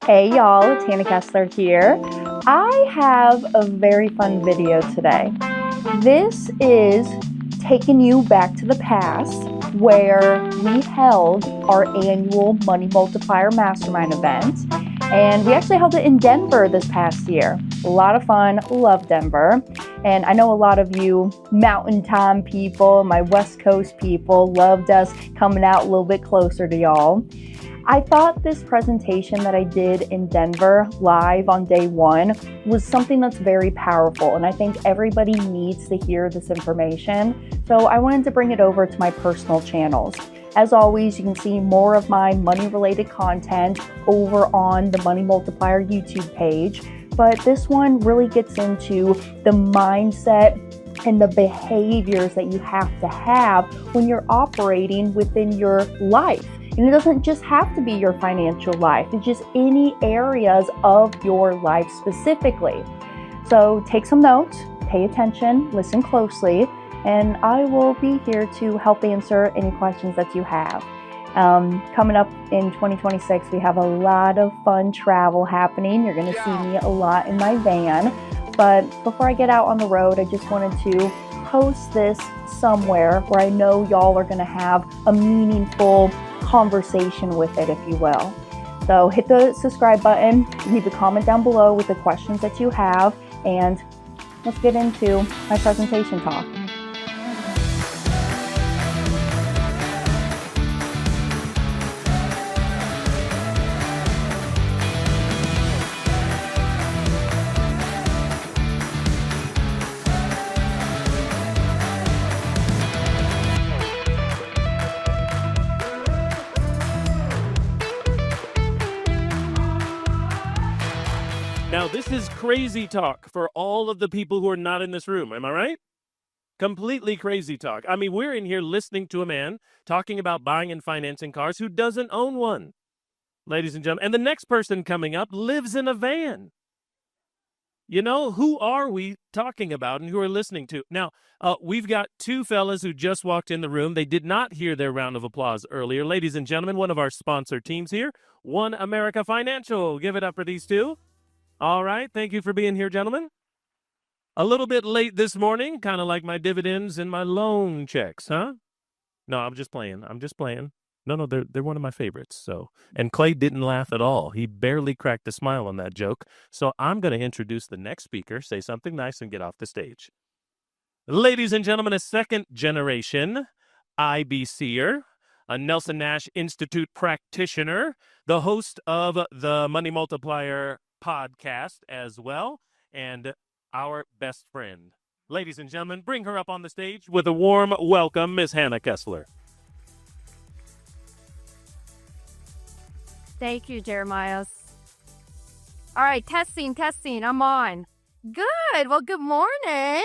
Hey y'all, it's Hannah Kessler here. I have a very fun video today. This is taking you back to the past where we held our annual Money Multiplier Mastermind event. And we actually held it in Denver this past year. A lot of fun, love Denver. And I know a lot of you Mountain Time people, my West Coast people, loved us coming out a little bit closer to y'all. I thought this presentation that I did in Denver live on day one was something that's very powerful, and I think everybody needs to hear this information. So I wanted to bring it over to my personal channels. As always, you can see more of my money-related content over on the Money Multiplier YouTube page, but this one really gets into the mindset and the behaviors that you have to have when you're operating within your life. And it doesn't just have to be your financial life, it's just any areas of your life specifically. So take some notes, pay attention, listen closely, and I will be here to help answer any questions that you have. Coming up in 2026, we have a lot of fun travel happening. You're going to see me a lot in my van. But before I get out on the road, I just wanted to post this somewhere where I know y'all are going to have a meaningful conversation with it, if you will. So hit the subscribe button, leave a comment down below with the questions that you have, and let's get into my presentation talk. Now, this is crazy talk for all of the people who are not in this room. Am I right? Completely crazy talk. I mean, we're in here listening to a man talking about buying and financing cars who doesn't own one, ladies and gentlemen. And the next person coming up lives in a van. You know, who are we talking about and who are listening to? Now, we've got two fellas who just walked in the room. They did not hear their round of applause earlier. Ladies and gentlemen, one of our sponsor teams here, One America Financial. Give it up for these two. All right. Thank you for being here, gentlemen. A little bit late this morning, kind of like my dividends and my loan checks, huh? No, I'm just playing. No, they're one of my favorites. So, and Clay didn't laugh at all. He barely cracked a smile on that joke. So I'm going to introduce the next speaker, say something nice, and get off the stage. Ladies and gentlemen, a second generation IBCer, a Nelson Nash Institute practitioner, the host of the Money Multiplier podcast as well, and our best friend. Ladies and gentlemen, bring her up on the stage with a warm welcome, Miss Hannah Kessler. Thank you, Jeremiah. All right, testing, I'm on. Good, well, good morning.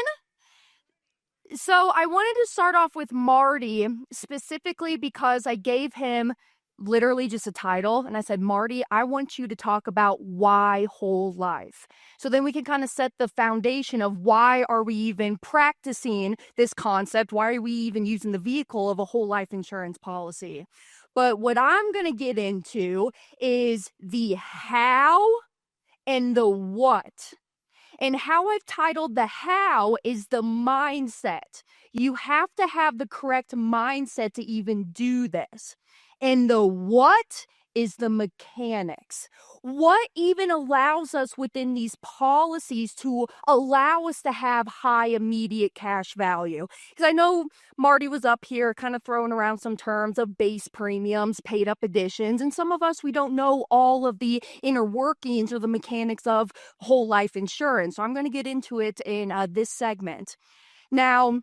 So I wanted to start off with Marty, specifically because I gave him literally just a title, and I said, Marty, I want you to talk about why whole life. So then we can kind of set the foundation of why are we even practicing this concept? Why are we even using the vehicle of a whole life insurance policy? But what I'm going to get into is the how and the what. And how I've titled the how is the mindset. You have to have the correct mindset to even do this. And the what is the mechanics. What even allows us within these policies to allow us to have high immediate cash value? Because I know Marty was up here kind of throwing around some terms of base premiums, paid up additions, and some of us, we don't know all of the inner workings or the mechanics of whole life insurance. So I'm going to get into it in this segment. Now,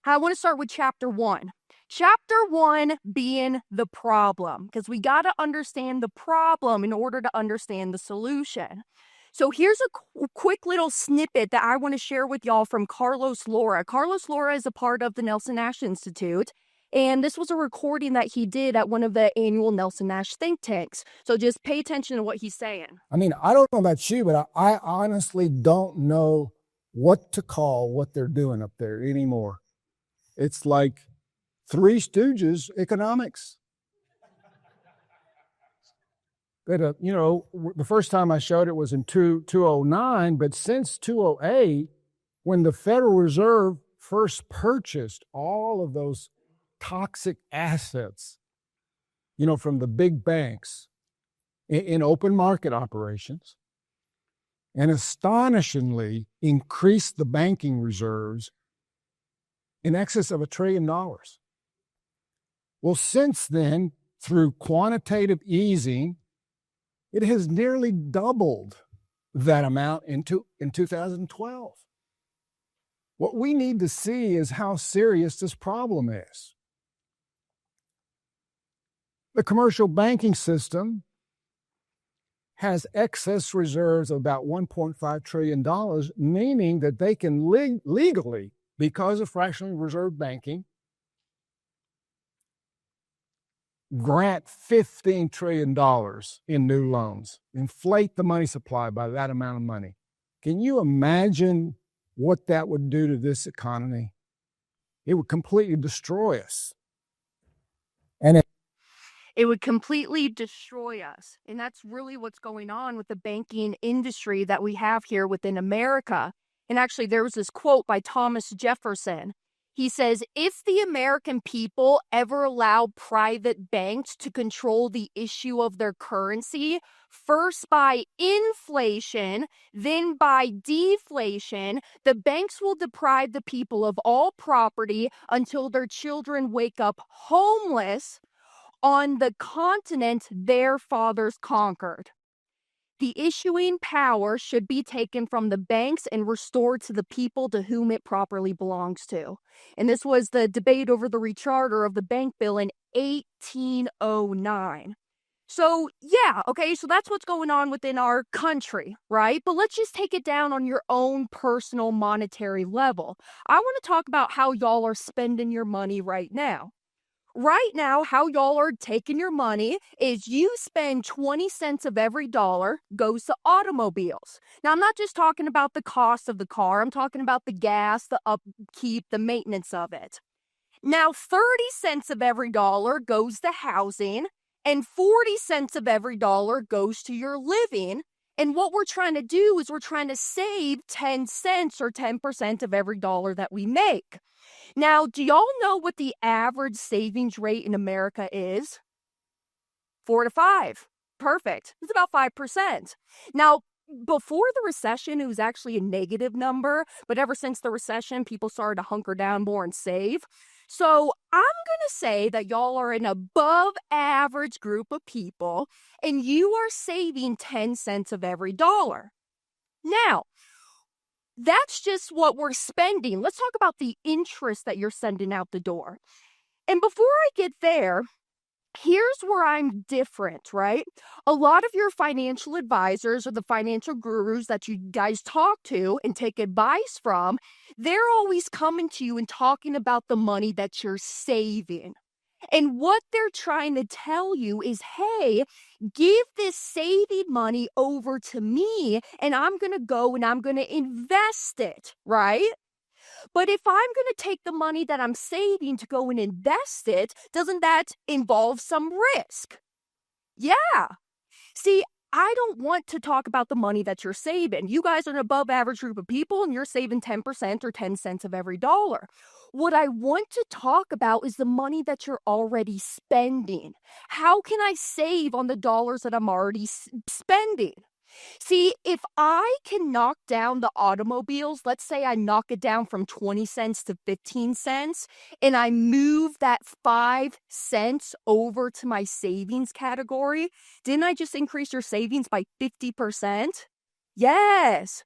I want to start with chapter 1. Chapter 1 being the problem, because we got to understand the problem in order to understand the solution. So here's a quick little snippet that I want to share with y'all from Carlos Lara. Carlos Lara is a part of the Nelson Nash Institute, and this was a recording that he did at one of the annual Nelson Nash think tanks. So just pay attention to what he's saying. I mean, I don't know about you, but I honestly don't know what to call what they're doing up there anymore. It's like Three Stooges economics. that, the first time I showed it was in 2009, but since 2008, when the Federal Reserve first purchased all of those toxic assets, from the big banks in open market operations, and astonishingly increased the banking reserves in excess of $1 trillion. Well, since then, through quantitative easing, it has nearly doubled that amount in 2012. What we need to see is how serious this problem is. The commercial banking system has excess reserves of about $1.5 trillion, meaning that they can legally, because of fractionally reserve banking, grant $15 trillion in new loans, inflate the money supply by that amount of money. Can you imagine what that would do to this economy? It would completely destroy us. And it would completely destroy us. And that's really what's going on with the banking industry that we have here within America. And actually, there was this quote by Thomas Jefferson. He says, if the American people ever allow private banks to control the issue of their currency, first by inflation, then by deflation, the banks will deprive the people of all property until their children wake up homeless on the continent their fathers conquered. The issuing power should be taken from the banks and restored to the people to whom it properly belongs to. And this was the debate over the recharter of the bank bill in 1809. So, so that's what's going on within our country, right? But let's just take it down on your own personal monetary level. I want to talk about how y'all are spending your money right now. Right now, how y'all are taking your money is you spend 20 cents of every dollar goes to automobiles. Now, I'm not just talking about the cost of the car. I'm talking about the gas, the upkeep, the maintenance of it. Now, 30 cents of every dollar goes to housing, and 40 cents of every dollar goes to your living. And what we're trying to do is we're trying to save 10 cents or 10% of every dollar that we make. Now, do y'all know what the average savings rate in America is? 4 to 5. Perfect. It's about 5%. Now, before the recession, it was actually a negative number, but ever since the recession, people started to hunker down more and save. So I'm going to say that y'all are an above average group of people, and you are saving 10 cents of every dollar. Now, that's just what we're spending. Let's talk about the interest that you're sending out the door. And before I get there, here's where I'm different, right? A lot of your financial advisors or the financial gurus that you guys talk to and take advice from, they're always coming to you and talking about the money that you're saving. And what they're trying to tell you is, hey, give this saving money over to me, and I'm going to go and I'm going to invest it, right? But if I'm going to take the money that I'm saving to go and invest it, doesn't that involve some risk? Yeah. See, I don't want to talk about the money that you're saving. You guys are an above average group of people and you're saving 10% or 10 cents of every dollar. What I want to talk about is the money that you're already spending. How can I save on the dollars that I'm already spending? See, if I can knock down the automobiles, let's say I knock it down from 20 cents to 15 cents, and I move that 5 cents over to my savings category, didn't I just increase your savings by 50%? Yes,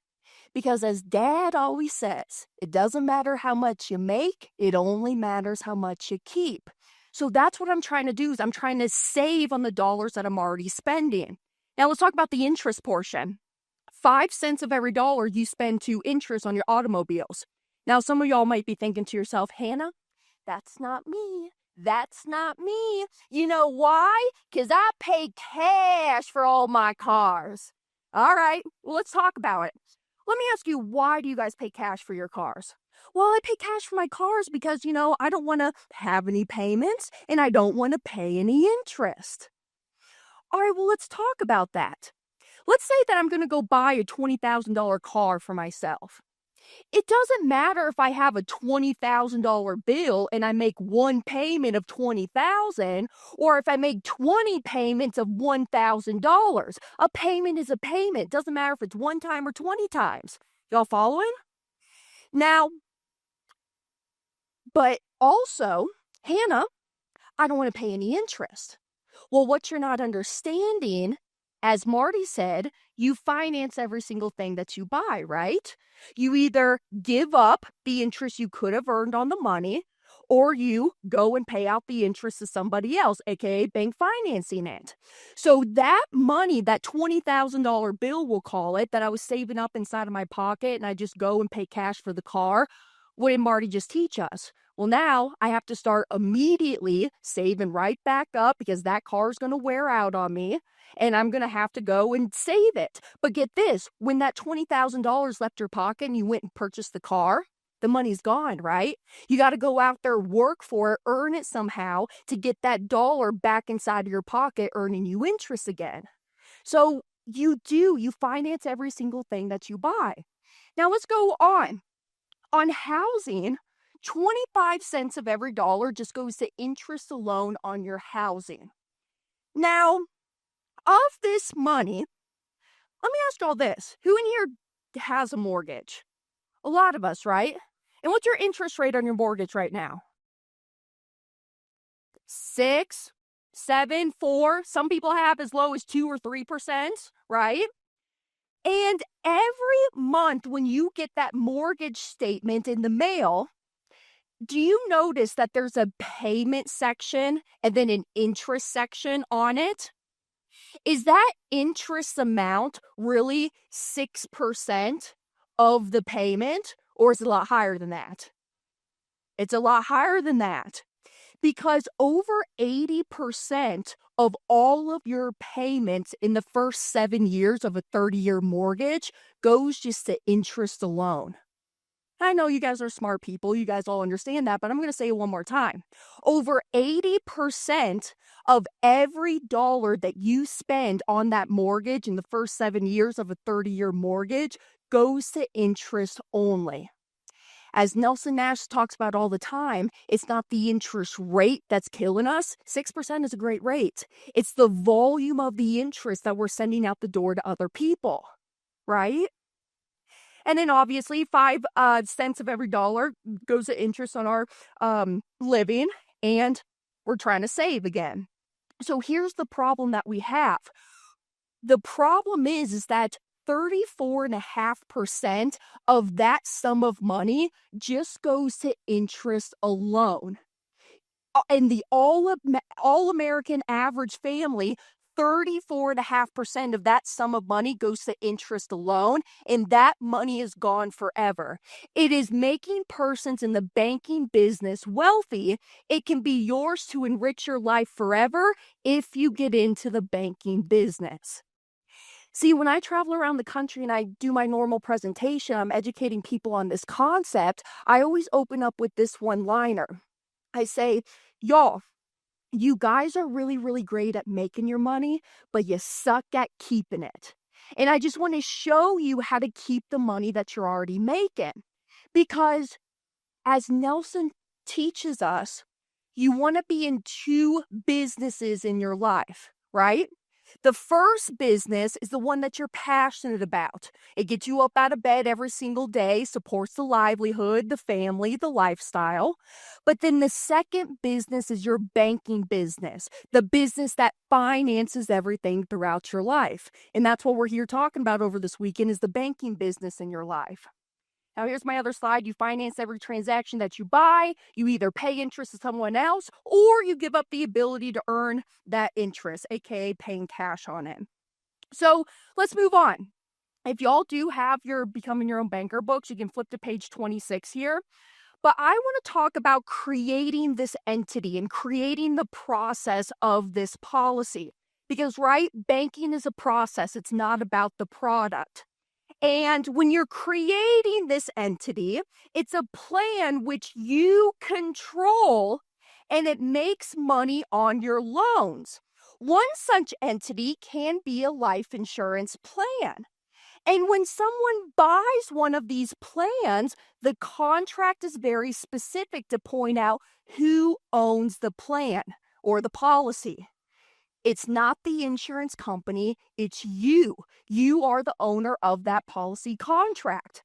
because as Dad always says, it doesn't matter how much you make, it only matters how much you keep. So that's what I'm trying to do, is I'm trying to save on the dollars that I'm already spending. Now, let's talk about the interest portion. 5 cents of every dollar you spend to interest on your automobiles. Now, some of y'all might be thinking to yourself, Hannah, that's not me. That's not me. You know why? Because I pay cash for all my cars. All right, well, let's talk about it. Let me ask you, why do you guys pay cash for your cars? Well, I pay cash for my cars because, I don't want to have any payments and I don't want to pay any interest. All right, well, let's talk about that. Let's say that I'm going to go buy a $20,000 car for myself. It doesn't matter if I have a $20,000 bill and I make one payment of $20,000 or if I make 20 payments of $1,000. A payment is a payment. Doesn't matter if it's one time or 20 times. Y'all following? Now, but also, Hannah, I don't want to pay any interest. Well, what you're not understanding, as Marty said, you finance every single thing that you buy, right? You either give up the interest you could have earned on the money, or you go and pay out the interest to somebody else, aka bank financing it. So that money, that $20,000 bill, we'll call it, that I was saving up inside of my pocket and I just go and pay cash for the car, what did Marty just teach us? Well, now I have to start immediately saving right back up because that car is going to wear out on me and I'm going to have to go and save it. But get this, when that $20,000 left your pocket and you went and purchased the car, the money's gone, right? You got to go out there, work for it, earn it somehow to get that dollar back inside of your pocket, earning you interest again. So you finance every single thing that you buy. Now let's go on. On housing, 25 cents of every dollar just goes to interest alone on your housing. Now, of this money, let me ask y'all this. Who in here has a mortgage? A lot of us, right? And what's your interest rate on your mortgage right now? 6, 7, 4. Some people have as low as 2 or 3%, right? And every month when you get that mortgage statement in the mail, do you notice that there's a payment section and then an interest section on it? Is that interest amount really 6% of the payment, or is it a lot higher than that? It's a lot higher than that because over 80% of all of your payments in the first 7 years of a 30-year mortgage goes just to interest alone. I know you guys are smart people. You guys all understand that, but I'm going to say it one more time. Over 80% of every dollar that you spend on that mortgage in the first 7 years of a 30-year mortgage goes to interest only. As Nelson Nash talks about all the time, it's not the interest rate that's killing us. 6% is a great rate. It's the volume of the interest that we're sending out the door to other people, right? And then obviously 5 cents of every dollar goes to interest on our living, and we're trying to save again. So here's the problem that we have. The problem is that 34.5% of that sum of money just goes to interest alone. And the all-American average family, 34.5% of that sum of money goes to interest alone, and that money is gone forever. It is making persons in the banking business wealthy. It can be yours to enrich your life forever if you get into the banking business. See, when I travel around the country and I do my normal presentation, I'm educating people on this concept. I always open up with this one-liner. I say, y'all, you guys are really, really great at making your money, but you suck at keeping it. And I just want to show you how to keep the money that you're already making. Because as Nelson teaches us, you want to be in 2 businesses in your life, right? The first business is the one that you're passionate about. It gets you up out of bed every single day, supports the livelihood, the family, the lifestyle. But then the second business is your banking business, the business that finances everything throughout your life. And that's what we're here talking about over this weekend is the banking business in your life. Now, here's my other slide. You finance every transaction that you buy. You either pay interest to someone else or you give up the ability to earn that interest, aka paying cash on it. So let's move on. If y'all do have your Becoming Your Own Banker books, you can flip to page 26 here. But I want to talk about creating this entity and creating the process of this policy. Because, right, banking is a process. It's not about the product. And when you're creating this entity, it's a plan which you control and it makes money on your loans. One such entity can be a life insurance plan. And when someone buys one of these plans, the contract is very specific to point out who owns the plan or the policy. It's not the insurance company, it's you. You are the owner of that policy contract.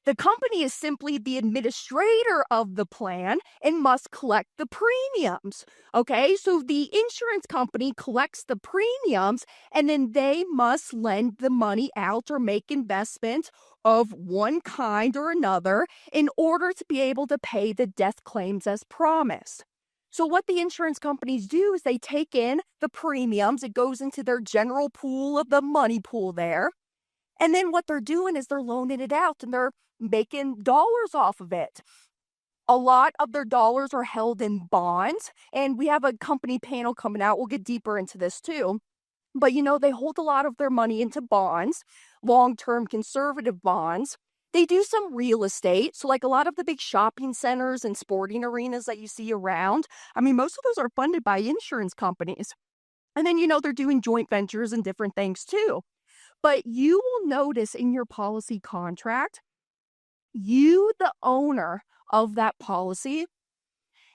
The company is simply the administrator of the plan and must collect the premiums. Okay, so the insurance company collects the premiums and then they must lend the money out or make investments of one kind or another in order to be able to pay the death claims as promised. So what the insurance companies do is they take in the premiums, it goes into their general pool of the money pool there. And then what they're doing is they're loaning it out and they're making dollars off of it. A lot of their dollars are held in bonds, and we have a company panel coming out. We'll get deeper into this too. But they hold a lot of their money into bonds, long-term conservative bonds. They do some real estate. So like a lot of the big shopping centers and sporting arenas that you see around, most of those are funded by insurance companies. And then, they're doing joint ventures and different things too. But you will notice in your policy contract, you, the owner of that policy,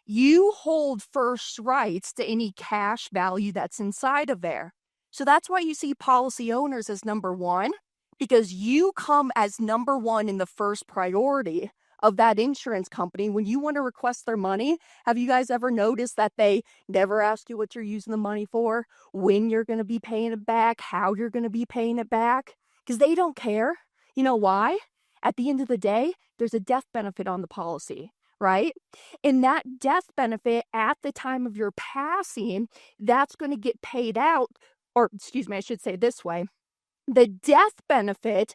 you hold first rights to any cash value that's inside of there. So that's why you see policy owners as number one, because you come as number one in the first priority of that insurance company. When you want to request their money, have you guys ever noticed that they never ask you what you're using the money for, when you're going to be paying it back, how you're going to be paying it back? Because they don't care. You know why? At the end of the day, there's a death benefit on the policy, right? And that death benefit at the time of your passing, that's going to get paid out, or excuse me, I should say this way. The death benefit,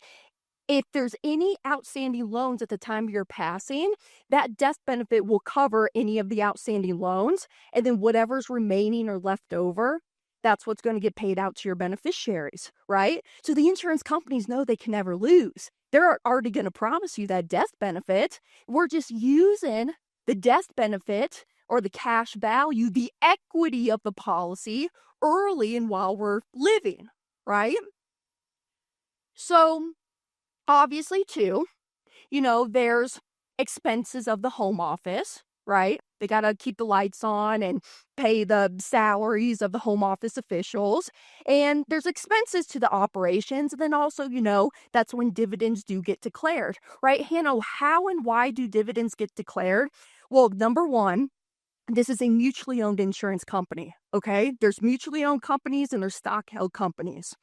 if there's any outstanding loans at the time of your passing, that death benefit will cover any of the outstanding loans. And then whatever's remaining or left over, that's what's going to get paid out to your beneficiaries, right? So the insurance companies know they can never lose. They're already going to promise you that death benefit. We're just using the death benefit or the cash value, the equity of the policy early and while we're living, right? So obviously, too, there's expenses of the home office, right? They got to keep the lights on and pay the salaries of the home office officials. And there's expenses to the operations. And then also, that's when dividends do get declared, right? Hannah, how and why do dividends get declared? Well, number one, this is a mutually owned insurance company, okay? There's mutually owned companies and there's stock held companies.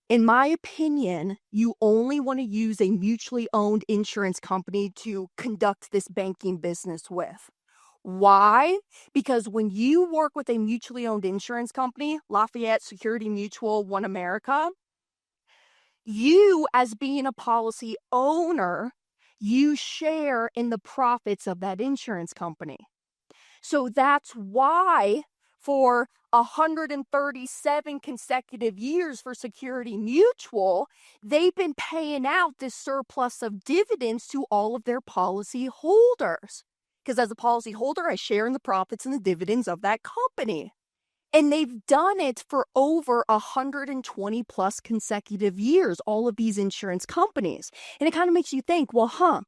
In my opinion, you only want to use a mutually owned insurance company to conduct this banking business with. Why? Because when you work with a mutually owned insurance company, Lafayette, Security Mutual, One America, you, as being a policy owner, you share in the profits of that insurance company. So that's why for 137 consecutive years for Security Mutual, they've been paying out this surplus of dividends to all of their policy holders. Because as a policy holder, I share in the profits and the dividends of that company. And they've done it for over 120 plus consecutive years, all of these insurance companies. And it kind of makes you think, well, how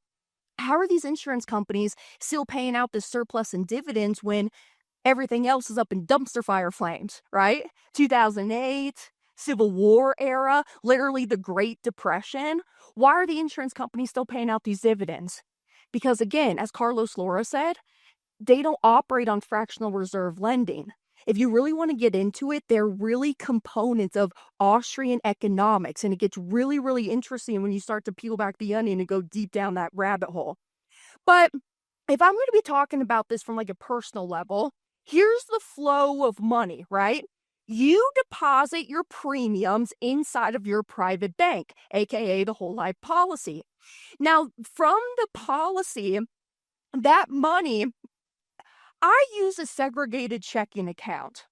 are these insurance companies still paying out this surplus and dividends when everything else is up in dumpster fire flames, right? 2008, Civil War era, literally the Great Depression. Why are the insurance companies still paying out these dividends? Because again, as Carlos Laura said, they don't operate on fractional reserve lending. If you really want to get into it, they're really components of Austrian economics. And it gets really, really interesting when you start to peel back the onion and go deep down that rabbit hole. But if I'm going to be talking about this from like a personal level, here's the flow of money, right? You deposit your premiums inside of your private bank, aka the whole life policy. Now, from the policy, that money, I use a segregated checking account.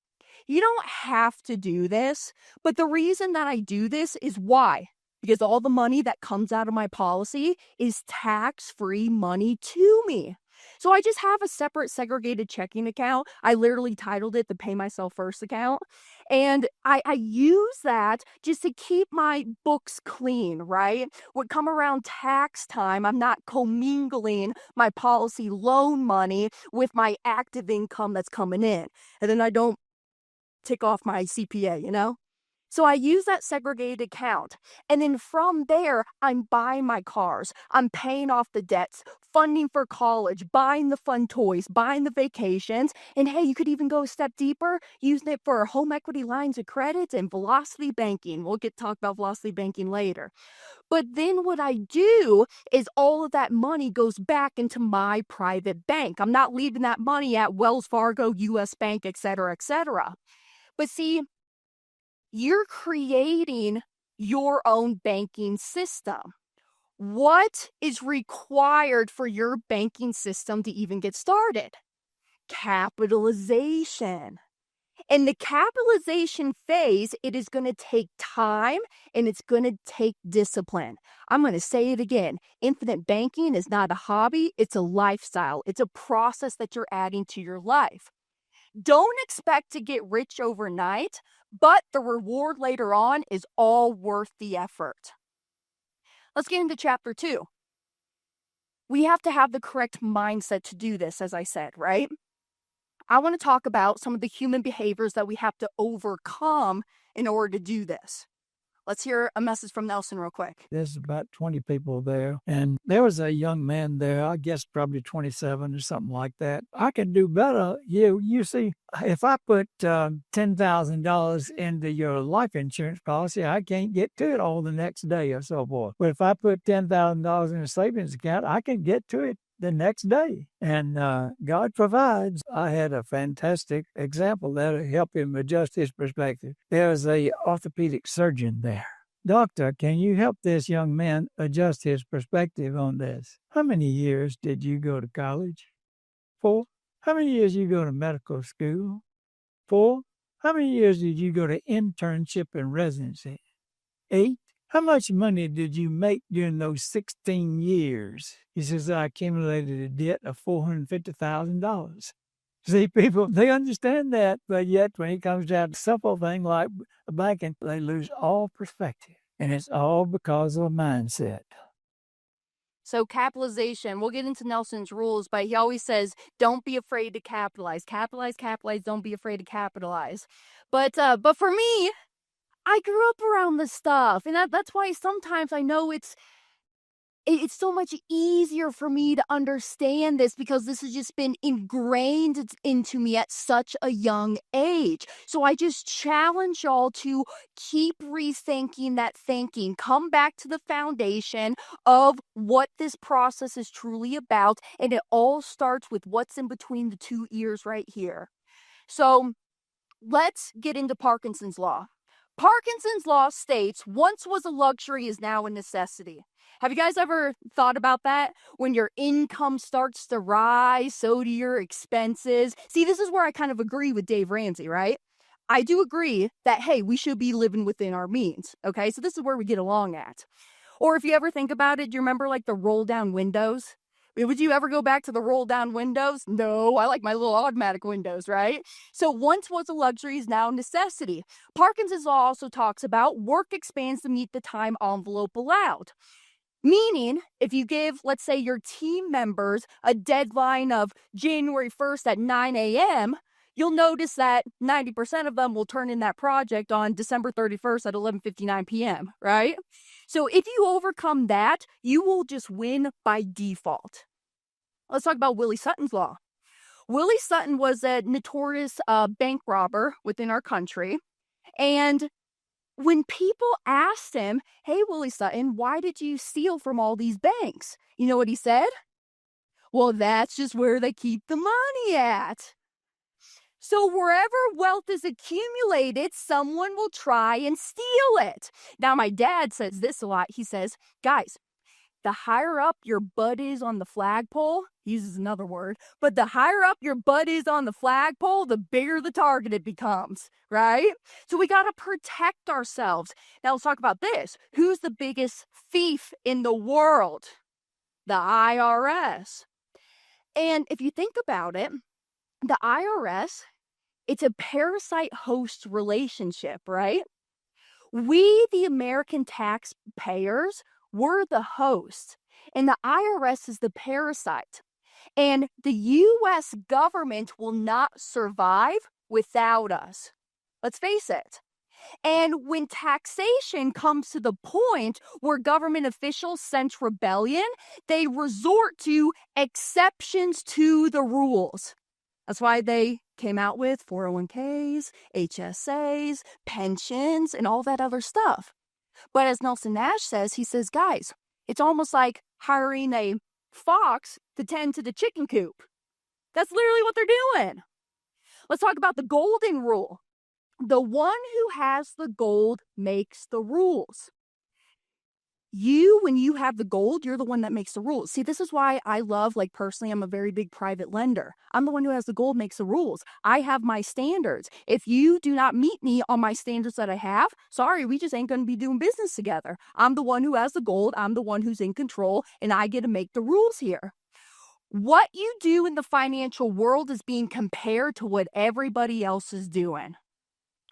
You don't have to do this, but the reason that I do this is why? Because all the money that comes out of my policy is tax-free money to me. So I just have a separate segregated checking account. I literally titled it the Pay Myself First account. And I use that just to keep my books clean, right? Would come around tax time, I'm not commingling my policy loan money with my active income that's coming in. And then I don't tick off my CPA, you know? So I use that segregated account. And then from there, I'm buying my cars. I'm paying off the debts, funding for college, buying the fun toys, buying the vacations. And hey, you could even go a step deeper, using it for home equity lines of credit and velocity banking. We'll get to talk about velocity banking later. But then what I do is all of that money goes back into my private bank. I'm not leaving that money at Wells Fargo, US Bank, et cetera, et cetera. But see, you're creating your own banking system. What is required for your banking system to even get started? Capitalization. In the capitalization phase, it is going to take time and it's going to take discipline. I'm going to say it again. Infinite banking is not a hobby, it's a lifestyle. It's a process that you're adding to your life. Don't expect to get rich overnight, but the reward later on is all worth the effort. Let's get into chapter 2. We have to have the correct mindset to do this, as I said, right? I want to talk about some of the human behaviors that we have to overcome in order to do this. Let's hear a message from Nelson real quick. There's about 20 people there, and there was a young man there, I guess probably 27 or something like that. I can do better. You see, if I put $10,000 into your life insurance policy, I can't get to it all the next day or so forth. But if I put $10,000 in a savings account, I can get to it the next day. And God provides. I had a fantastic example that'll help him adjust his perspective. There's a orthopedic surgeon there. Doctor, can you help this young man adjust his perspective on this? How many years did you go to college? 4. How many years did you go to medical school? 4. How many years did you go to internship and residency? 8. How much money did you make during those 16 years? He says, I accumulated a debt of $450,000. See, people, they understand that, but yet when it comes down to simple thing like banking, they lose all perspective. And it's all because of a mindset. So capitalization, we'll get into Nelson's rules, but he always says, don't be afraid to capitalize. Capitalize, capitalize, don't be afraid to capitalize. But for me, I grew up around this stuff, and that's why sometimes I know it's so much easier for me to understand this because this has just been ingrained into me at such a young age. So I just challenge y'all to keep rethinking that thinking. Come back to the foundation of what this process is truly about, and it all starts with what's in between the two ears right here. So let's get into Parkinson's law. Parkinson's law states once was a luxury is now a necessity. Have you guys ever thought about that? When your income starts to rise, so do your expenses. See, this is where I kind of agree with Dave Ramsey, right? I do agree that, hey, we should be living within our means, okay? So this is where we get along at. Or if you ever think about it, do you remember like the roll down windows? Would you ever go back to the roll down windows? No, I like my little automatic windows, right? So once was a luxury is now a necessity. Parkinson's law also talks about work expands to meet the time envelope allowed. Meaning, if you give, let's say, your team members a deadline of January 1st at 9 a.m., you'll notice that 90% of them will turn in that project on December 31st at 11:59 p.m., right? So if you overcome that, you will just win by default. Let's talk about Willie Sutton's law. Willie Sutton was a notorious bank robber within our country. And when people asked him, hey, Willie Sutton, why did you steal from all these banks? You know what he said? Well, that's just where they keep the money at. So wherever wealth is accumulated, someone will try and steal it. Now, my dad says this a lot. He says, guys, the higher up your butt is on the flagpole, he uses another word, but the higher up your butt is on the flagpole, the bigger the target it becomes, right? So we got to protect ourselves. Now let's talk about this. Who's the biggest thief in the world? The IRS. And if you think about it, the IRS, it's a parasite-host relationship, right? We, the American taxpayers, we're the host, and the IRS is the parasite. And the U.S. government will not survive without us. Let's face it. And when taxation comes to the point where government officials sense rebellion, they resort to exceptions to the rules. That's why they came out with 401ks, HSAs, pensions, and all that other stuff. But as Nelson Nash says, he says, guys, it's almost like hiring a fox to tend to the chicken coop. That's literally what they're doing. Let's talk about the golden rule. The one who has the gold makes the rules. You, when you have the gold, you're the one that makes the rules. See, this is why I love, like personally, I'm a very big private lender. I'm the one who has the gold, makes the rules. I have my standards. If you do not meet me on my standards that I have, sorry, we just ain't going to be doing business together. I'm the one who has the gold. I'm the one who's in control, and I get to make the rules here. What you do in the financial world is being compared to what everybody else is doing.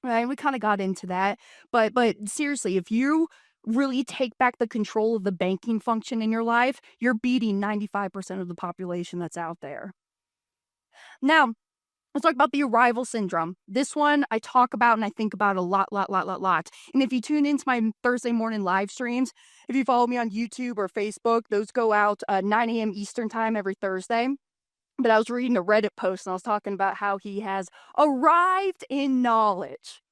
Right? We kind of got into that. But seriously, if you really take back the control of the banking function in your life, you're beating 95% of the population that's out there. Now, let's talk about the arrival syndrome. This one I talk about and I think about a lot. And if you tune into my Thursday morning live streams, if you follow me on YouTube or Facebook, those go out 9 a.m. Eastern time every Thursday. But I was reading a Reddit post and I was talking about how he has arrived in knowledge.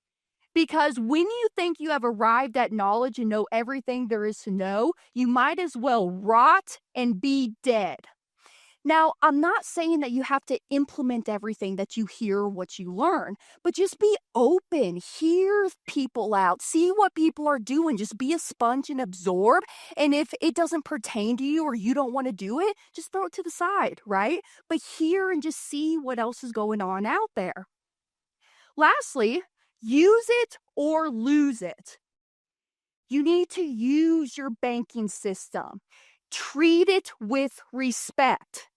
Because when you think you have arrived at knowledge and know everything there is to know, you might as well rot and be dead. Now, I'm not saying that you have to implement everything that you hear, what you learn, but just be open, hear people out, see what people are doing, just be a sponge and absorb. And if it doesn't pertain to you or you don't want to do it, just throw it to the side, right? But hear and just see what else is going on out there. Lastly, use it or lose it. You need to use your banking system. Treat it with respect.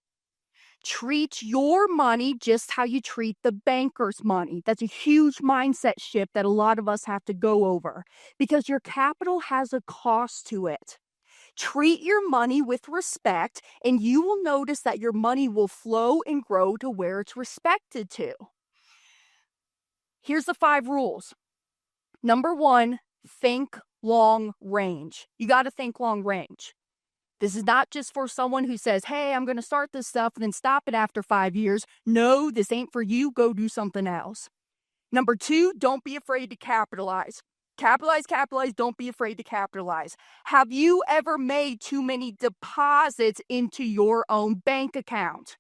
Treat your money just how you treat the banker's money. That's a huge mindset shift that a lot of us have to go over because your capital has a cost to it. Treat your money with respect, and you will notice that your money will flow and grow to where it's respected to. Here's the 5 rules. Number 1, think long range. You got to think long range. This is not just for someone who says, hey, I'm going to start this stuff and then stop it after 5 years. No, this ain't for you. Go do something else. Number 2, don't be afraid to capitalize. Capitalize. Don't be afraid to capitalize. Have you ever made too many deposits into your own bank account?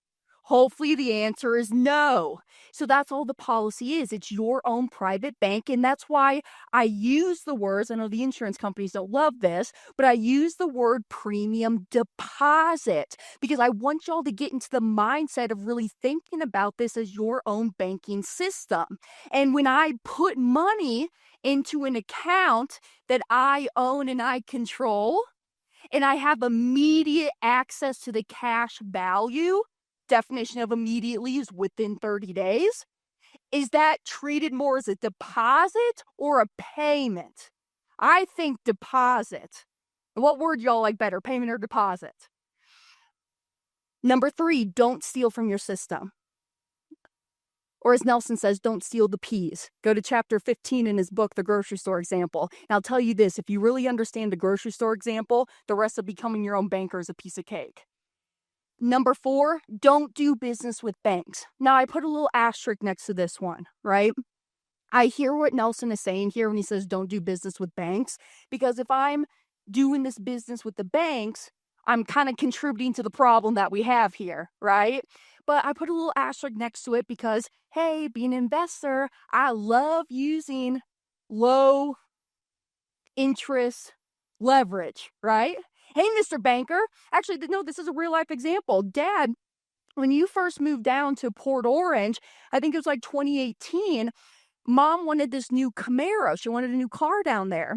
Hopefully the answer is no. So that's all the policy is. It's your own private bank. And that's why I use the words, I know the insurance companies don't love this, but I use the word premium deposit because I want y'all to get into the mindset of really thinking about this as your own banking system. And when I put money into an account that I own and I control, and I have immediate access to the cash value, definition of immediately is within 30 days. Is that treated more as a deposit or a payment? I think deposit. What word y'all like better, payment or deposit? Number 3, don't steal from your system. Or as Nelson says, don't steal the peas. Go to chapter 15 in his book, The Grocery Store Example. And I'll tell you this, if you really understand the grocery store example, the rest of becoming your own banker is a piece of cake. Number 4, don't do business with banks. Now, I put a little asterisk next to this one, right? I hear what Nelson is saying here when he says don't do business with banks, because if I'm doing this business with the banks, I'm kind of contributing to the problem that we have here, right? But I put a little asterisk next to it because, hey, being an investor, I love using low interest leverage, right? Hey, Mr. Banker. Actually, no, this is a real life example. Dad, when you first moved down to Port Orange, I think it was like 2018, Mom wanted this new Camaro. She wanted a new car down there.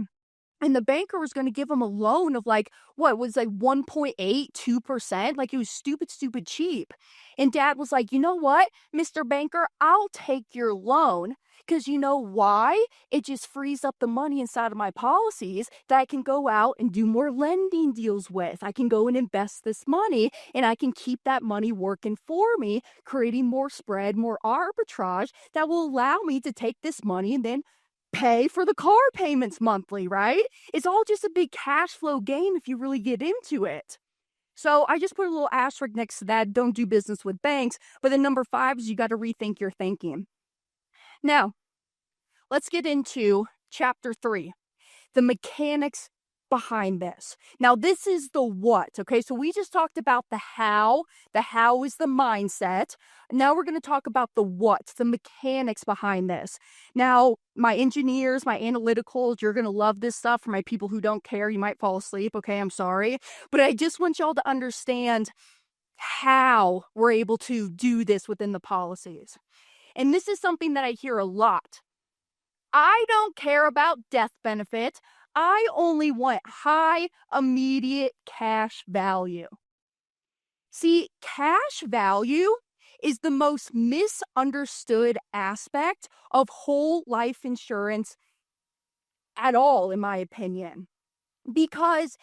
And the banker was going to give him a loan of like, what was like 1.82%? Like it was stupid cheap. And dad was like, you know what, Mr. Banker, I'll take your loan. Because you know why? It just frees up the money inside of my policies that I can go out and do more lending deals with. I can go and invest this money and I can keep that money working for me, creating more spread, more arbitrage that will allow me to take this money and then pay for the car payments monthly, right? It's all just a big cash flow game if you really get into it. So I just put a little asterisk next to that. Don't do business with banks. But then number 5 is you got to rethink your thinking. Now, let's get into chapter 3, the mechanics behind this. Now, this is the what, okay? So we just talked about the how. The how is the mindset. Now we're going to talk about the what, the mechanics behind this. Now, my engineers, my analyticals, you're going to love this stuff. For my people who don't care, you might fall asleep, okay? I'm sorry. But I just want y'all to understand how we're able to do this within the policies. And this is something that I hear a lot. I don't care about death benefit. I only want high, immediate cash value. See, cash value is the most misunderstood aspect of whole life insurance at all, in my opinion. Because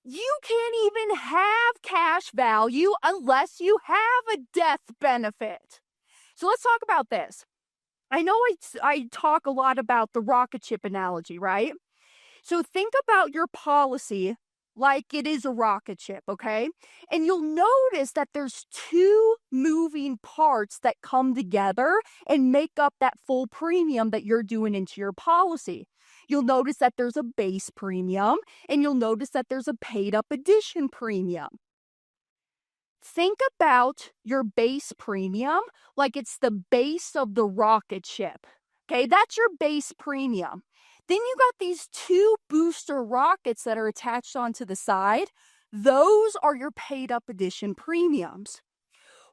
you can't even have cash value unless you have a death benefit. So let's talk about this. I know I talk a lot about the rocket ship analogy, right? So think about your policy like it is a rocket ship, okay? And you'll notice that there's 2 moving parts that come together and make up that full premium that you're doing into your policy. You'll notice that there's a base premium, and you'll notice that there's a paid up addition premium. Think about your base premium like it's the base of the rocket ship. Okay, that's your base premium. Then you got these 2 booster rockets that are attached onto the side. Those are your paid up addition premiums.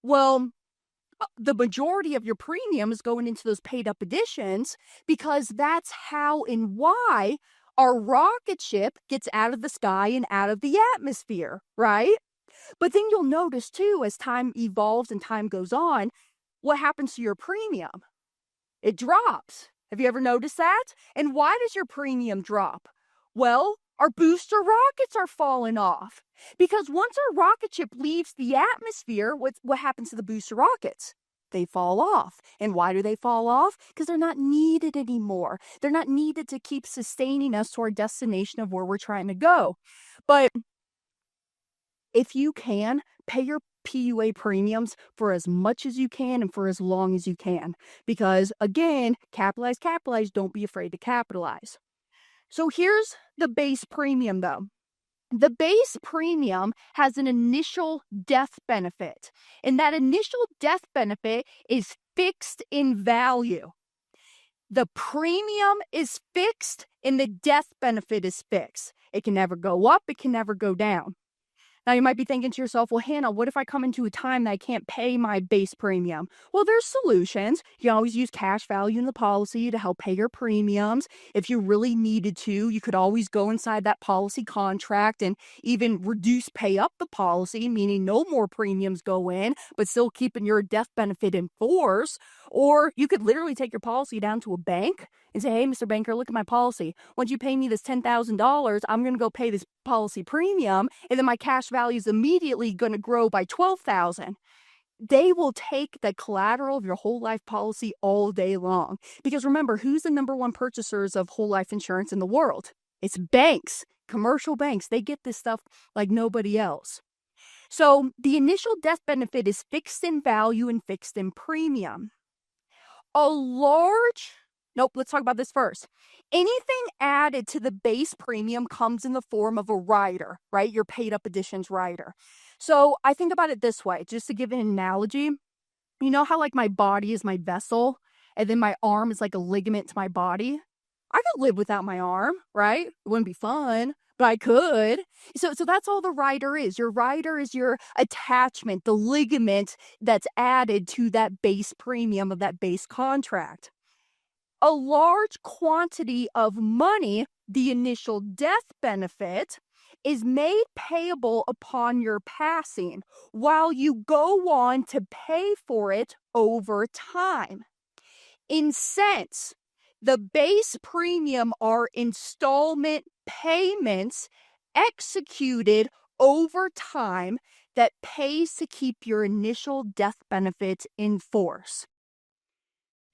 Well, the majority of your premium is going into those paid up additions because that's how and why our rocket ship gets out of the sky and out of the atmosphere, right? But then you'll notice too, as time evolves and time goes on, what happens to your premium? It drops. Have you ever noticed that? And why does your premium drop? Well, our booster rockets are falling off. Because once our rocket ship leaves the atmosphere, what happens to the booster rockets? They fall off. And why do they fall off? Because they're not needed anymore. They're not needed to keep sustaining us to our destination of where we're trying to go. But if you can, pay your PUA premiums for as much as you can and for as long as you can. Because again, capitalize, don't be afraid to capitalize. So here's the base premium though. The base premium has an initial death benefit, and that initial death benefit is fixed in value. The premium is fixed and the death benefit is fixed. It can never go up, it can never go down. Now, you might be thinking to yourself, well, Hannah, what if I come into a time that I can't pay my base premium? Well, there's solutions. You can always use cash value in the policy to help pay your premiums. If you really needed to, you could always go inside that policy contract and even pay up the policy, meaning no more premiums go in, but still keeping your death benefit in force. Or you could literally take your policy down to a bank and say, hey, Mr. Banker, look at my policy. Once you pay me this $10,000, I'm going to go pay this policy premium, and then my cash value is immediately going to grow by $12,000. They will take the collateral of your whole life policy all day long. Because remember, who's the number one purchasers of whole life insurance in the world? It's banks, commercial banks. They get this stuff like nobody else. So the initial death benefit is fixed in value and fixed in premium. Let's talk about this first. Anything added to the base premium comes in the form of a rider, right? Your paid up additions rider. So I think about it this way, just to give an analogy. You know how like my body is my vessel and then my arm is like a ligament to my body? I could live without my arm, right? It wouldn't be fun, but I could. So that's all the rider is. Your rider is your attachment, the ligament that's added to that base premium of that base contract. A large quantity of money the initial death benefit is made payable upon your passing while you go on to pay for it over time. In cents, the base premium are installment payments executed over time that pays to keep your initial death benefit in force.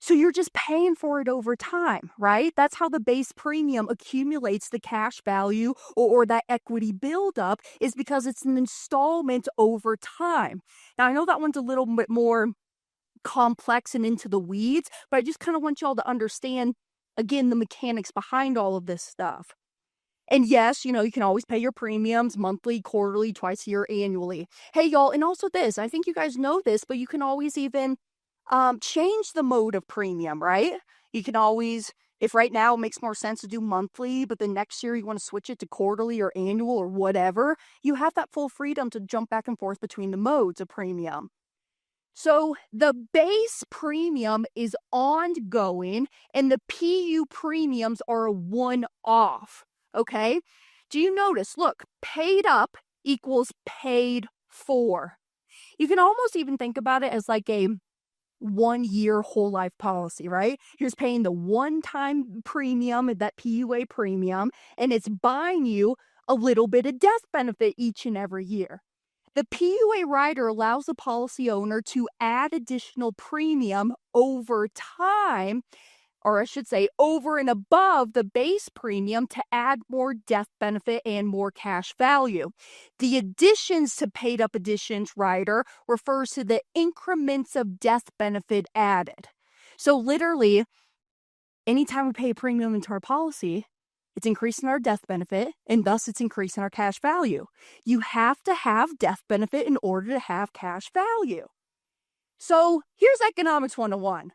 So you're just paying for it over time, right? That's how the base premium accumulates the cash value or that equity buildup, is because it's an installment over time. Now, I know that one's a little bit more complex and into the weeds, but I just kind of want y'all to understand, again, the mechanics behind all of this stuff. And yes, you can always pay your premiums monthly, quarterly, twice a year, annually. Hey, y'all, and also this, I think you guys know this, but you can always even change the mode of premium, right? You can always, if right now it makes more sense to do monthly, but the next year you want to switch it to quarterly or annual or whatever, you have that full freedom to jump back and forth between the modes of premium. So the base premium is ongoing and the PU premiums are a one-off, okay? Do you notice, look, paid up equals paid for. You can almost even think about it as like a 1-year whole life policy, right? You're just paying the one-time premium, that PUA premium, and it's buying you a little bit of death benefit each and every year. The PUA rider allows the policy owner to add additional premium over time, or I should say over and above the base premium, to add more death benefit and more cash value. The additions to paid up additions rider refers to the increments of death benefit added. So literally, anytime we pay a premium into our policy, it's increasing our death benefit, and thus it's increasing our cash value. You have to have death benefit in order to have cash value. So here's Economics 101.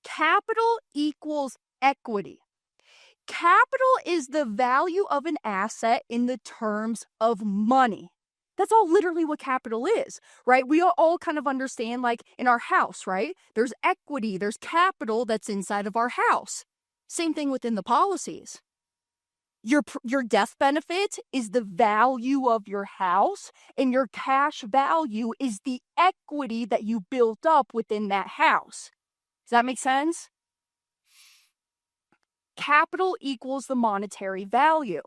Capital equals equity. Capital is the value of an asset in the terms of money. That's all literally what capital is, right? We all kind of understand, like in our house, right? There's equity, there's capital that's inside of our house. Same thing within the policies. Your death benefit is the value of your house, and your cash value is the equity that you built up within that house. Does that make sense? Capital equals the monetary value.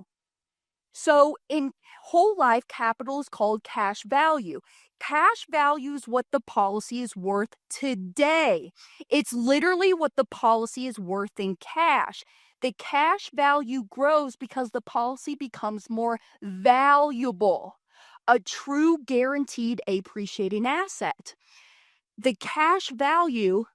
So in whole life, capital is called cash value. Cash value is what the policy is worth today. It's literally what the policy is worth in cash. The cash value grows because the policy becomes more valuable, a true guaranteed appreciating asset. The cash value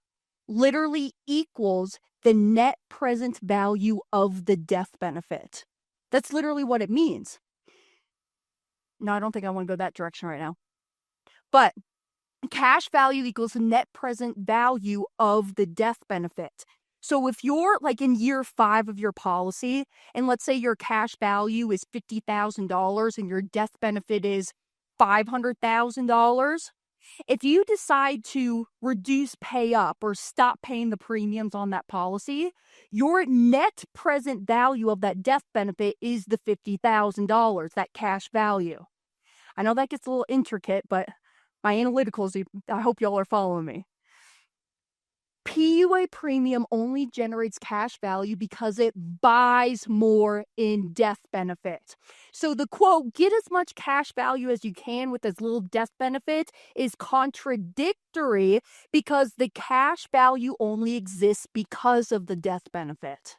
literally equals the net present value of the death benefit. That's literally what it means. No, I don't think I want to go that direction right now. But cash value equals the net present value of the death benefit. So if you're like in year 5 of your policy, and let's say your cash value is $50,000 and your death benefit is $500,000, if you decide to reduce pay up or stop paying the premiums on that policy, your net present value of that death benefit is the $50,000, that cash value. I know that gets a little intricate, but my analyticals, I hope y'all are following me. PUA premium only generates cash value because it buys more in death benefit. So the quote, get as much cash value as you can with as little death benefit, is contradictory because the cash value only exists because of the death benefit.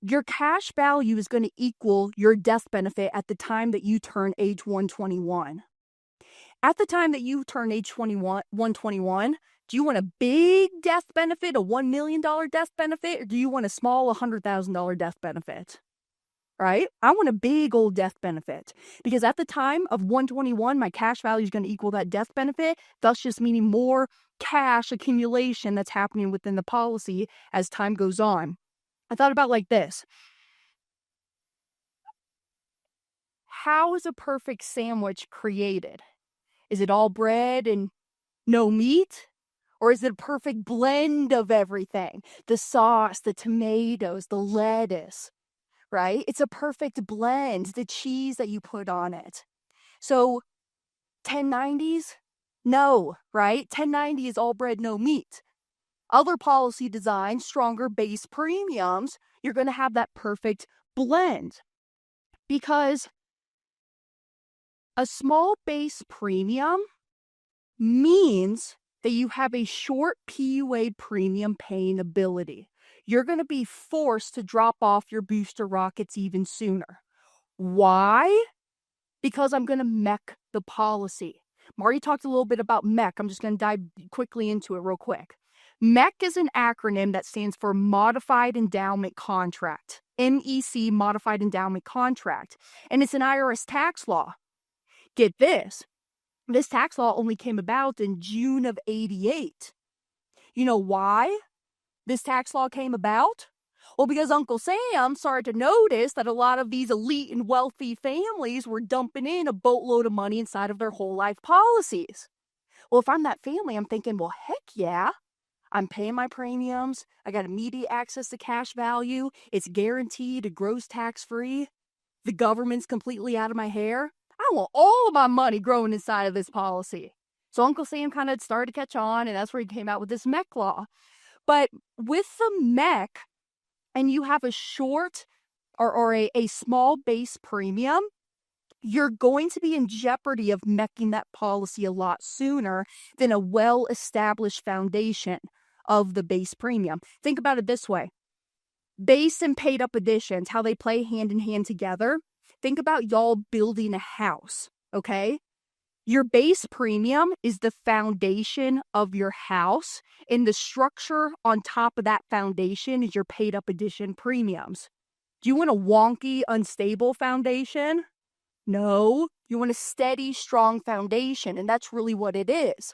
Your cash value is going to equal your death benefit at the time that you turn age 121. At the time that you turn age 121, do you want a big death benefit, a $1 million death benefit, or do you want a small $100,000 death benefit? Right? I want a big old death benefit because at the time of 121, my cash value is going to equal that death benefit, thus just meaning more cash accumulation that's happening within the policy as time goes on. I thought about like this. How is a perfect sandwich created? Is it all bread and no meat? Or is it a perfect blend of everything? The sauce, the tomatoes, the lettuce, right? It's a perfect blend, the cheese that you put on it. So 1090s? No, right? 1090 is all bread, no meat. Other policy designs, stronger base premiums, you're going to have that perfect blend. Because a small base premium means that you have a short PUA premium paying ability. You're going to be forced to drop off your booster rockets even sooner. Why? Because I'm going to mech the policy. Marty talked a little bit about mech. I'm just going to dive quickly into it real quick. MEC is an acronym that stands for Modified Endowment Contract. MEC, Modified Endowment Contract. And it's an IRS tax law. Get this. This tax law only came about in June of '88. You know why this tax law came about? Well, because Uncle Sam started to notice that a lot of these elite and wealthy families were dumping in a boatload of money inside of their whole life policies. Well, if I'm that family, I'm thinking, well, heck yeah. I'm paying my premiums. I got immediate access to cash value. It's guaranteed to gross tax free. The government's completely out of my hair. I want all of my money growing inside of this policy. So Uncle Sam kind of started to catch on, and that's where he came out with this MEC law. But with the MEC, and you have a short or a small base premium, you're going to be in jeopardy of mecking that policy a lot sooner than a well-established foundation of the base premium. Think about it this way. Base and paid up additions, how they play hand in hand together. Think about y'all building a house, okay? Your base premium is the foundation of your house, and the structure on top of that foundation is your paid up addition premiums. Do you want a wonky, unstable foundation? No, you want a steady, strong foundation, and that's really what it is.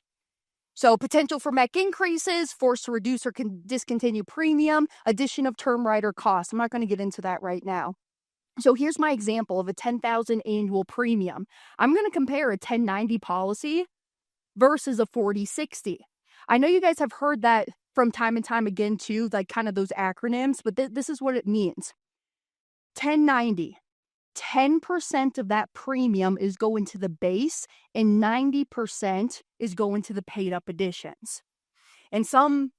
So potential for MEC increases, forced to reduce or discontinue premium, addition of term rider costs. I'm not going to get into that right now. So here's my example of a $10,000 annual premium. I'm going to compare a 1090 policy versus a 4060. I know you guys have heard that from time and time again too, like kind of those acronyms, but this is what it means. 1090. 10% of that premium is going to the base and 90% is going to the paid up additions. And some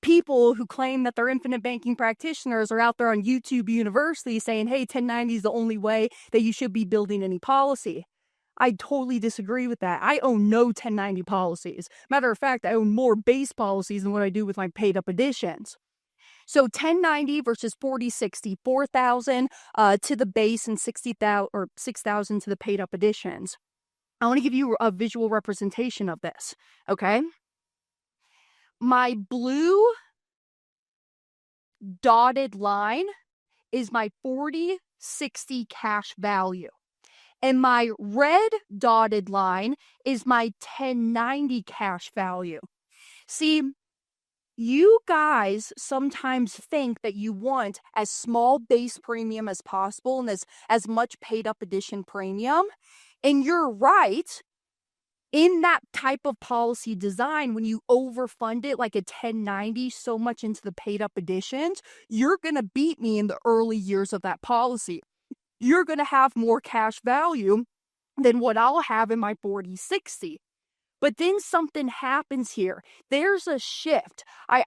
people who claim that they're infinite banking practitioners are out there on YouTube University saying, hey, 1090 is the only way that you should be building any policy. I totally disagree with that. I own no 1090 policies. Matter of fact, I own more base policies than what I do with my paid up additions. So 1090 versus 4060, 4,000 to the base and 60,000 or 6,000 to the paid up additions. I want to give you a visual representation of this, okay? My blue dotted line is my 4060 cash value. And my red dotted line is my 1090 cash value. See, you guys sometimes think that you want as small base premium as possible and as much paid up addition premium. And you're right. In that type of policy design, when you overfund it like a 1090 so much into the paid up additions, you're going to beat me in the early years of that policy. You're going to have more cash value than what I'll have in my 4060. But then something happens here. There's a shift. I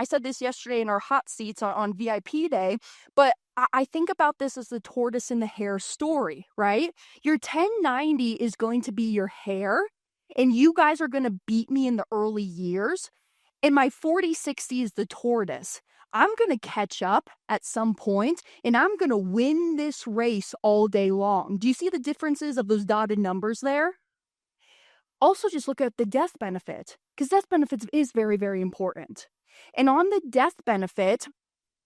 said this yesterday in our hot seats on VIP day, but I think about this as the tortoise and the hare story, right? Your 1090 is going to be your hare, and you guys are going to beat me in the early years. And my 4060 is the tortoise. I'm going to catch up at some point, and I'm going to win this race all day long. Do you see the differences of those dotted numbers there? Also, just look at the death benefit, because death benefits is very, very important. And on the death benefit,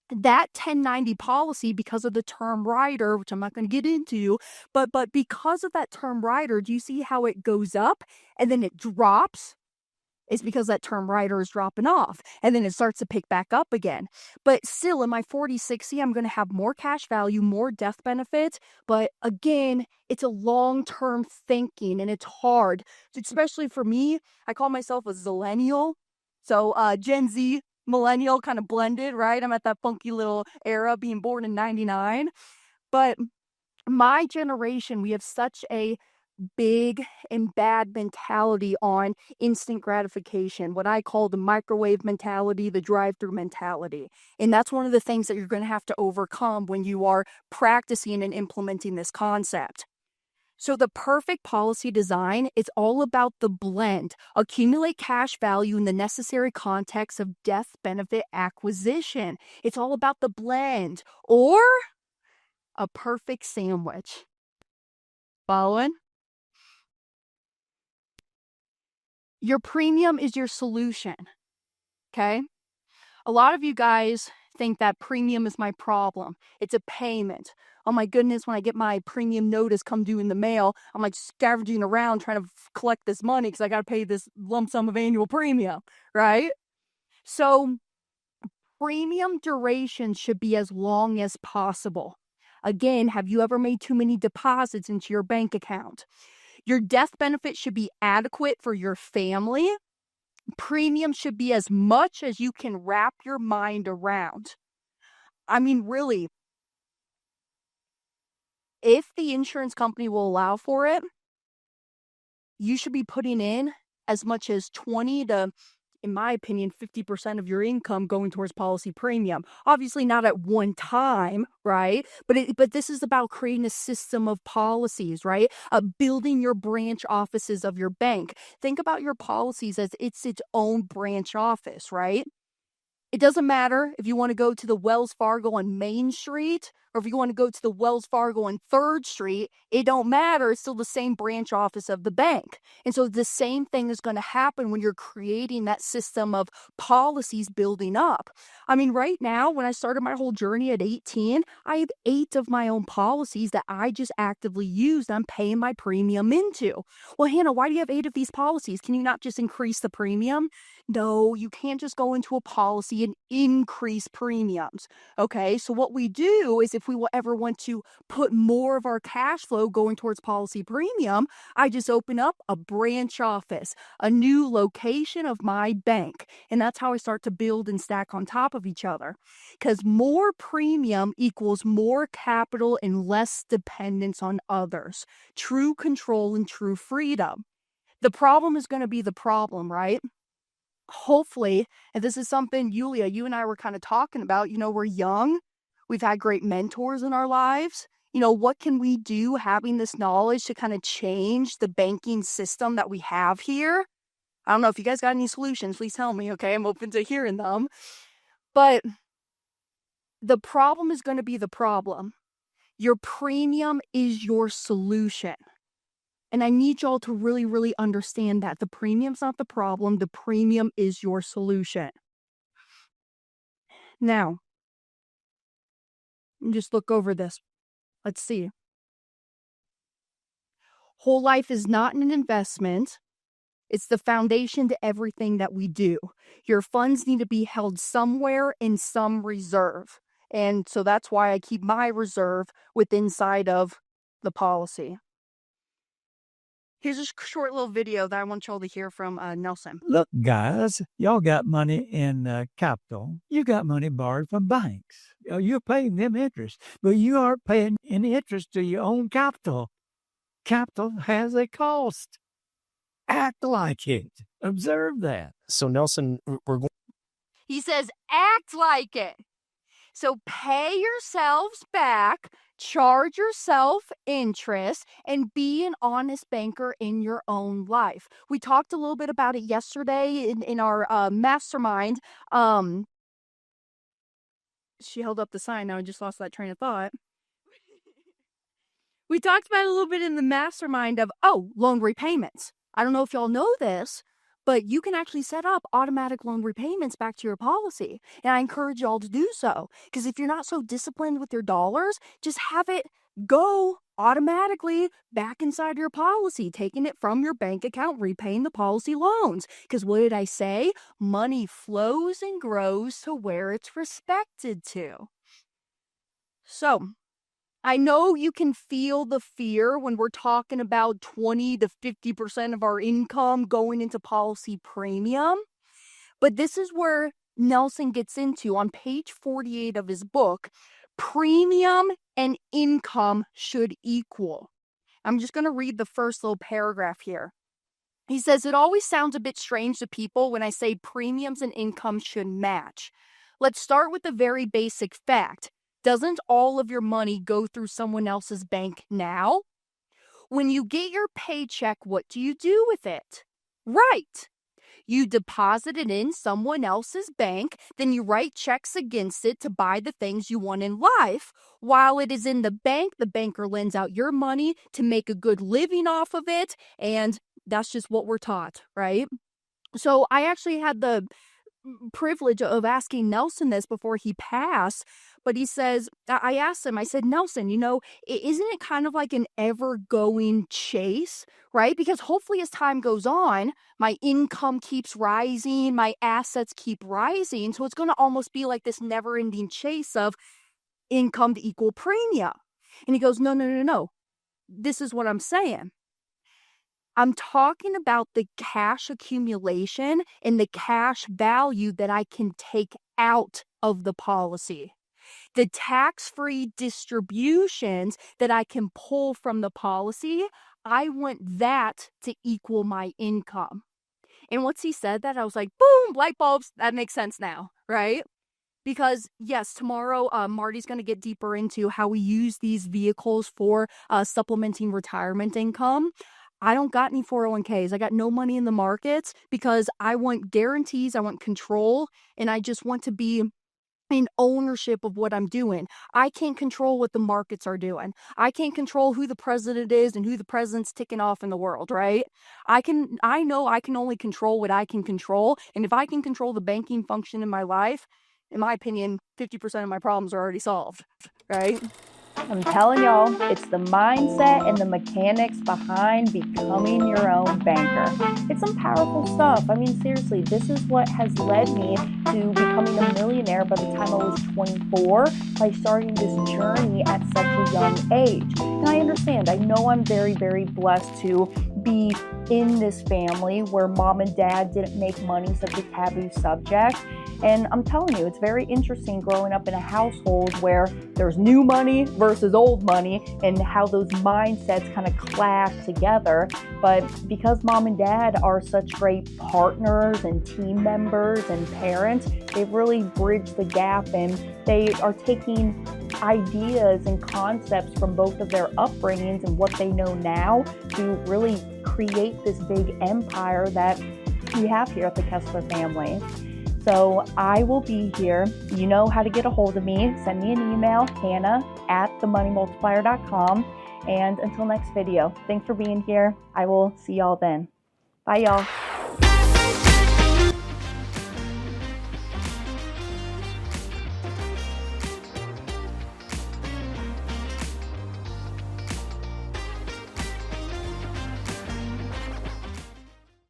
that 1090 policy, because of the term rider, which I'm not going to get into, but because of that term rider, do you see how it goes up and then it drops It's because that term rider is dropping off, and then it starts to pick back up again. But still, in my 40, 60, I'm going to have more cash value, more death benefits. But again, it's a long-term thinking, and it's hard, especially for me. I call myself a zillennial. So Gen Z, millennial kind of blended, right? I'm at that funky little era, being born in 99. But my generation, we have such a big and bad mentality on instant gratification, what I call the microwave mentality, the drive-through mentality. And that's one of the things that you're going to have to overcome when you are practicing and implementing this concept. So the perfect policy design is all about the blend. Accumulate cash value in the necessary context of death benefit acquisition. It's all about the blend, or a perfect sandwich. Following? Your premium is your solution, okay? A lot of you guys think that premium is my problem. It's a payment. Oh my goodness, when I get my premium notice come due in the mail, I'm like scavenging around trying to collect this money because I got to pay this lump sum of annual premium, right? So premium duration should be as long as possible. Again, have you ever made too many deposits into your bank account? Your death benefit should be adequate for your family. Premium should be as much as you can wrap your mind around. I mean, really, if the insurance company will allow for it, you should be putting in as much as 20 to, in my opinion, 50% of your income going towards policy premium. Obviously not at one time, right? But this is about creating a system of policies, right? Building your branch offices of your bank. Think about your policies as it's its own branch office, right? It doesn't matter if you want to go to the Wells Fargo on Main Street or if you want to go to the Wells Fargo on 3rd Street. It don't matter. It's still the same branch office of the bank. And so the same thing is going to happen when you're creating that system of policies building up. I mean, right now, when I started my whole journey at 18, I have 8 of my own policies that I just actively use. I'm paying my premium into. Well, Hannah, why do you have 8 of these policies? Can you not just increase the premium? No, you can't just go into a policy and increase premiums. Okay, so what we do is if we will ever want to put more of our cash flow going towards policy premium, I just open up a branch office, a new location of my bank. And that's how I start to build and stack on top of each other. Because more premium equals more capital and less dependence on others. True control and true freedom. The problem is going to be the problem, right? Hopefully, and this is something, Yulia, you and I were kind of talking about, we're young. We've had great mentors in our lives. What can we do having this knowledge to kind of change the banking system that we have here? I don't know if you guys got any solutions. Please tell me, okay? I'm open to hearing them. But the problem is going to be the problem. Your premium is your solution. And I need y'all to really, really understand that. The premium's not the problem. The premium is your solution. Now, just look over this. Let's see. Whole life is not an investment. It's the foundation to everything that we do. Your funds need to be held somewhere in some reserve. And so that's why I keep my reserve inside of the policy. Here's a short little video that I want y'all to hear from Nelson. Look, guys, y'all got money in capital. You got money borrowed from banks. You're paying them interest, but you aren't paying any interest to your own capital. Capital has a cost. Act like it. Observe that. So, Nelson, we're going. He says, act like it. So pay yourselves back, charge yourself interest, and be an honest banker in your own life. We talked a little bit about it yesterday in our mastermind. She held up the sign. Now I just lost that train of thought. We talked about it a little bit in the mastermind of, loan repayments. I don't know if y'all know this, but you can actually set up automatic loan repayments back to your policy. And I encourage y'all to do so. Because if you're not so disciplined with your dollars, just have it go automatically back inside your policy, taking it from your bank account, repaying the policy loans. Because what did I say? Money flows and grows to where it's respected to. So, I know you can feel the fear when we're talking about 20 to 50% of our income going into policy premium. But this is where Nelson gets into on page 48 of his book, premium and income should equal. I'm just going to read the first little paragraph here. He says, it always sounds a bit strange to people when I say premiums and income should match. Let's start with the very basic fact. Doesn't all of your money go through someone else's bank now? When you get your paycheck, what do you do with it? Right. You deposit it in someone else's bank, then you write checks against it to buy the things you want in life. While it is in the banker lends out your money to make a good living off of it, and that's just what we're taught, right? So I actually had the privilege of asking Nelson this before he passed, but he says, I asked him, I said, Nelson, isn't it kind of like an ever-going chase, right? Because hopefully as time goes on, my income keeps rising, my assets keep rising, so it's going to almost be like this never-ending chase of income to equal premium. And he goes, no. This is what I'm saying. I'm talking about the cash accumulation and the cash value that I can take out of the policy. The tax-free distributions that I can pull from the policy, I want that to equal my income. And once he said that, I was like, boom, light bulbs. That makes sense now, right? Because yes, tomorrow Marty's going to get deeper into how we use these vehicles for supplementing retirement income. I don't got any 401ks. I got no money in the markets because I want guarantees, I want control, and I just want to be in ownership of what I'm doing. I can't control what the markets are doing. I can't control who the president is and who the president's ticking off in the world, right? I know I can only control what I can control, and if I can control the banking function in my life, in my opinion, 50% of my problems are already solved, right? I'm telling y'all, it's the mindset and the mechanics behind becoming your own banker. It's some powerful stuff. I mean, seriously, this is what has led me to becoming a millionaire by the time I was 24 by starting this journey at such a young age. And I understand, I know I'm very, very blessed to be in this family where mom and dad didn't make money such a taboo subject. And I'm telling you, it's very interesting growing up in a household where there's new money versus old money and how those mindsets kind of clash together. But because mom and dad are such great partners and team members and parents, they've really bridged the gap, and they are taking ideas and concepts from both of their upbringings and what they know now to really create this big empire that we have here at the Kessler family. So I will be here. You know how to get a hold of me. Send me an email, hannah@themoneymultiplier.com. And until next video, thanks for being here. I will see y'all then. Bye, y'all.